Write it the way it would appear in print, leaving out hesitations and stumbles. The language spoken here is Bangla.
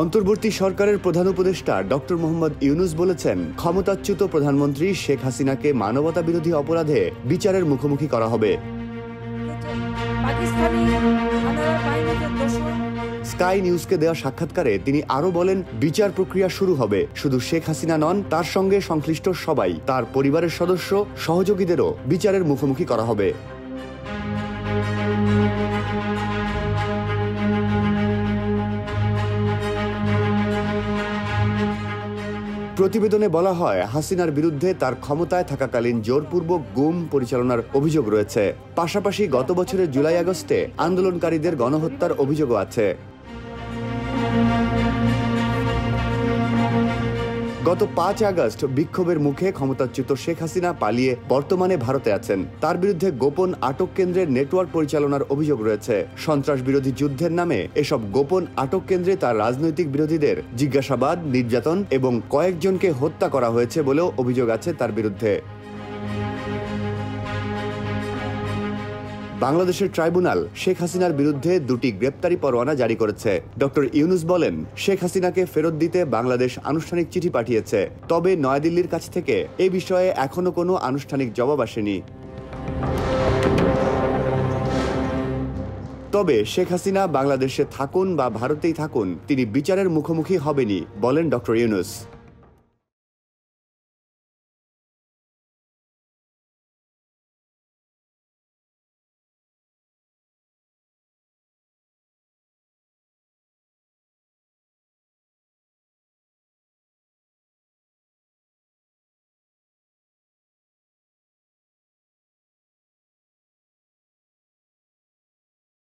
অন্তর্বর্তী সরকারের প্রধান উপদেষ্টা ডক্টর মোহাম্মদ ইউনূস বলেছেন, ক্ষমতাচ্যুত প্রধানমন্ত্রী শেখ হাসিনাকে মানবতা বিরোধী অপরাধে বিচারের মুখোমুখি করা হবে। স্কাই নিউজকে দেওয়া সাক্ষাৎকারে তিনি আরো বলেন, বিচার প্রক্রিয়া শুরু হবে। শুধু শেখ হাসিনা নন, তার সঙ্গে সংশ্লিষ্ট সবাই, তার পরিবারের সদস্য, সহযোগীদেরও বিচারের মুখোমুখি করা হবে। প্রতিবেদনে বলা হয়, হাসিনার বিরুদ্ধে তার ক্ষমতায় থাকাকালীন জোরপূর্বক গুম পরিচালনার অভিযোগ রয়েছে। পাশাপাশি গত বছরের জুলাই-আগস্টে আন্দোলনকারীদের গণহত্যার অভিযোগও আছে। গত ৫ আগস্ট বিক্ষোভের মুখে ক্ষমতাচ্যুত শেখ হাসিনা পালিয়ে বর্তমানে ভারতে আছেন। তার বিরুদ্ধে গোপন আটক কেন্দ্রের নেটওয়ার্ক পরিচালনার অভিযোগ রয়েছে। সন্ত্রাস বিরোধী যুদ্ধের নামে এসব গোপন আটক কেন্দ্রে তার রাজনৈতিক বিরোধীদের জিজ্ঞাসাবাদ, নির্যাতন এবং কয়েকজনকে হত্যা করা হয়েছে বলেও অভিযোগ আছে তার বিরুদ্ধে। বাংলাদেশের ট্রাইব্যুনাল শেখ হাসিনার বিরুদ্ধে ২টি গ্রেপ্তারি পরোয়ানা জারি করেছে। ডক্টর ইউনূস বলেন, শেখ হাসিনাকে ফেরত দিতে বাংলাদেশ আনুষ্ঠানিক চিঠি পাঠিয়েছে। তবে নয়াদিল্লির কাছ থেকে এ বিষয়ে এখনো কোনো আনুষ্ঠানিক জবাব আসেনি। তবে শেখ হাসিনা বাংলাদেশে থাকুন বা ভারতেই থাকুন, তিনি বিচারের মুখোমুখি হবেনই, বলেন ডক্টর ইউনূস।